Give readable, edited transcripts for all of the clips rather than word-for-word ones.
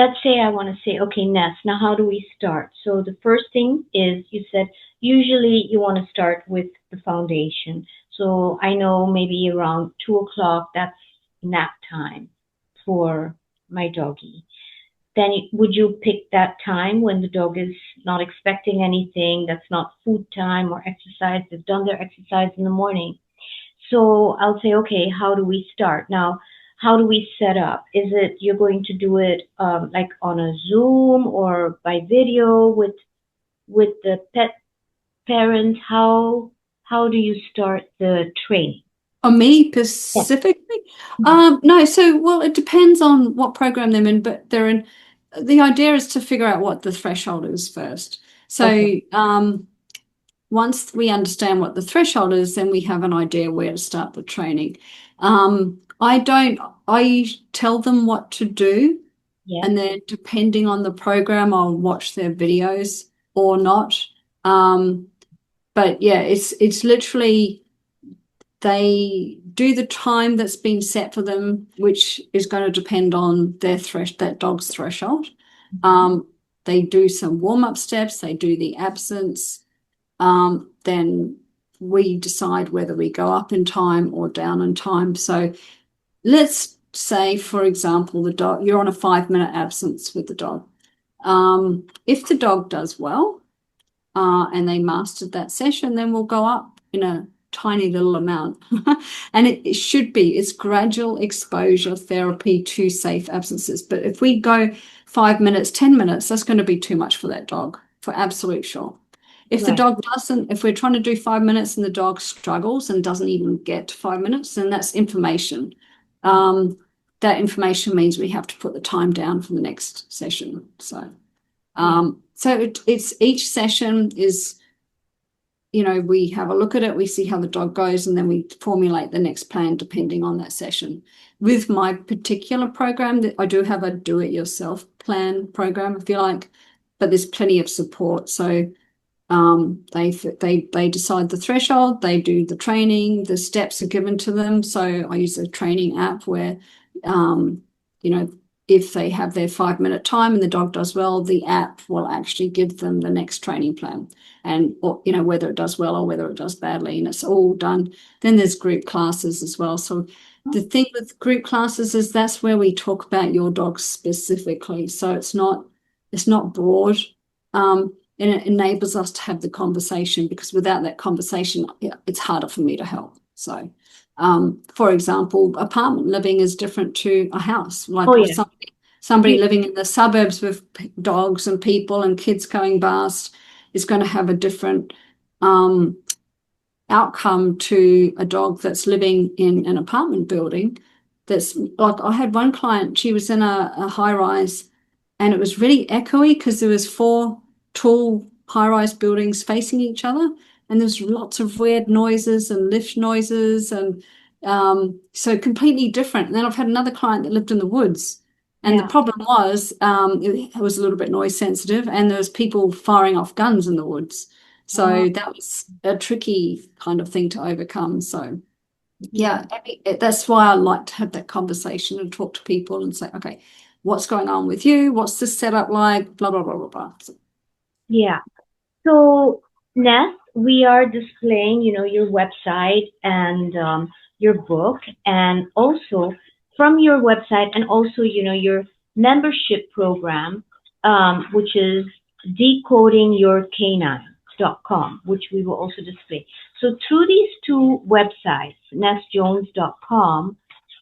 let's say I want to say, okay, Ness, now how do we start? So the first thing is you said usually you want to start with the foundation. So I know maybe around 2 o'clock, that's nap time for my doggy. Then would you pick that time when the dog is not expecting anything, that's not food time or exercise, they've done their exercise in the morning? So I'll say, okay, how do we start? Now, how do we set up? Is it you're going to do it like on a Zoom or by video with the pet parent? How do you start the training? On me Yes. specifically? No, so well, it depends on what program they're in, but they're in. The idea is to figure out what the threshold is first. Okay. So once we understand what the threshold is, then we have an idea where to start the training. I don't. I tell them what to do, Yes. and then depending on the program, I'll watch their videos or not. Um, but yeah, it's literally they do the time that's been set for them, which is going to depend on that dog's threshold. Mhm. Um, they do some warm-up steps, they do the absence, then we decide whether we go up in time or down in time. So let's say, for example, the dog, you're on a 5-minute absence with the dog. If the dog does well, and they mastered that session, then we'll go up in a tiny little amount. And it should be, it's gradual exposure therapy to safe absences. But if we go 5 minutes, 10 minutes, that's going to be too much for that dog, for absolute sure. If the Right. dog doesn't, if we're trying to do 5 minutes and the dog struggles and doesn't even get to 5 minutes, then that's information. Um, that information means we have to put the time down for the next session. So Yeah. it's each session is, we have a look at it, we see how the dog goes, and then we formulate the next plan depending on that session. With my particular program, that I do have a do-it-yourself plan program, if you like, but there's plenty of support. So they decide the threshold, they do the training, the steps are given to them. So I use a training app where, um, you know, if they have their 5-minute time and the dog does well, the app will actually give them the next training plan, and or, whether it does well or whether it does badly, and it's all done. Then there's group classes as well. So the thing with group classes is that's where we talk about your dog specifically. So it's not broad. And it enables us to have the conversation, because without that conversation, it's harder for me to help. So, for example, apartment living is different to a house. Oh Like yeah. somebody You, living in the suburbs with dogs and people and kids going past is going to have a different um, outcome to a dog that's living in an apartment building. That's like, I had one client, she was in a high rise, and it was really echoey because there was four tall high-rise buildings facing each other, and there's lots of weird noises and lift noises, and so completely different. And then I've had another client that lived in the woods, and the yeah. problem was it was a little bit noise sensitive, and there was people firing off guns in the woods. Uh, So that was a tricky kind of thing to overcome. So yeah. yeah, that's why I like to have that conversation and talk to people and say, okay, what's going on with you? What's this setup like? Blah, blah, blah, blah, blah. So, Yeah. So, Ness, we are displaying, your website and your book, and also from your website, and also, your membership program, which is decodingyourcanine.com, which we will also display. So, through these two websites, nessjones.com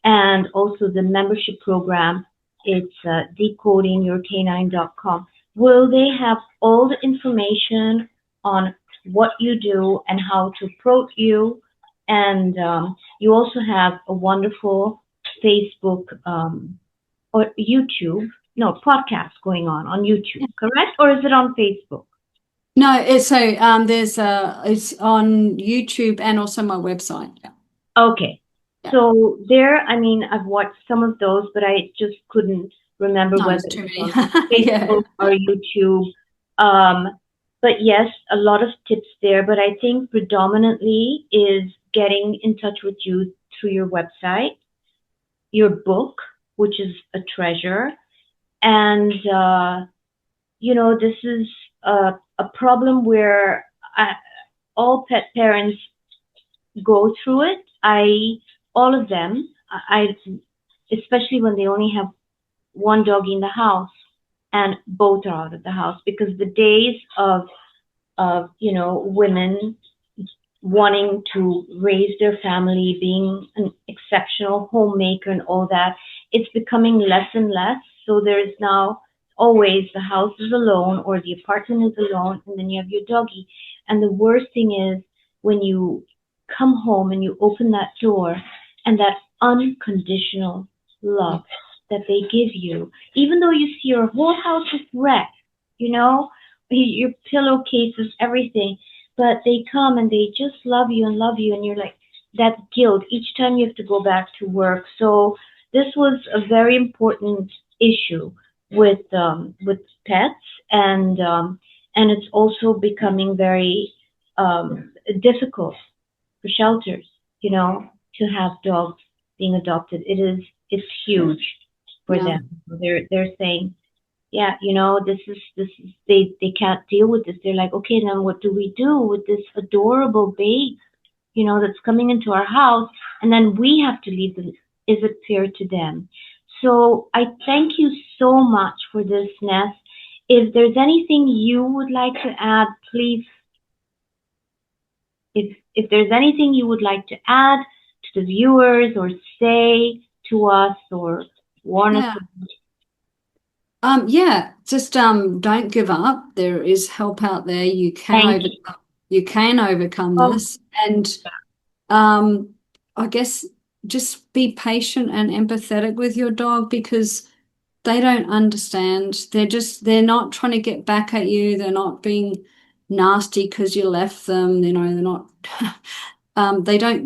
and also the membership program, it's decodingyourcanine.com. Will they have all the information on what you do and how to approach you? And you also have a wonderful Facebook or YouTube, no, podcast going on YouTube, correct? Or is it on Facebook? no, it's on YouTube and also my website. Yeah. Okay. Yeah. So there, I mean, I've watched some of those, but I just couldn't remember No, whether there's it too was many. on Yeah. Facebook or YouTube. Um, but yes, a lot of tips there, but I think predominantly is getting in touch with you through your website, your book, which is a treasure, And this is a problem where all pet parents go through it. All of them, especially when they only have one dog in the house and both are out of the house, because the days of women wanting to raise their family, being an exceptional homemaker and all that, it's becoming less and less. So there is now always the house is alone or the apartment is alone, and then you have your doggy. And the worst thing is when you come home and you open that door and that unconditional love that they give you, even though you see your whole house is wrecked, you know, your pillowcases, everything, but they come and they just love you, and you're like that guilt each time you have to go back to work. So this was a very important issue with pets, and it's also becoming very difficult for shelters, to have dogs being adopted. It's huge for Yeah. them. They're saying, yeah, this is they can't deal with this. They're like, okay, then what do we do with this adorable babe, that's coming into our house, and then we have to leave them. Is it fair to them? So I thank you so much for this, Ness. If there's anything you would like to add, please, if there's anything you would like to add to the viewers or say to us or warn us. Yeah. Yeah, just don't give up. There is help out there. Thank you. You can overcome Oh, this. And um I guess just be patient and empathetic with your dog because they don't understand. They're not trying to get back at you. They're not being nasty because you left them. They're not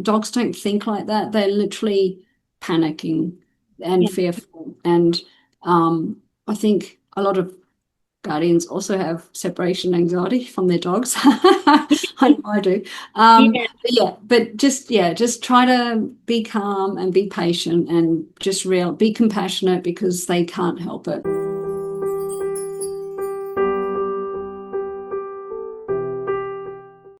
dogs don't think like that. They're literally panicking and yeah. fearful. And I think a lot of guardians also have separation anxiety from their dogs. I know I do. Yeah. Just try to be calm and be patient and just be compassionate because they can't help it.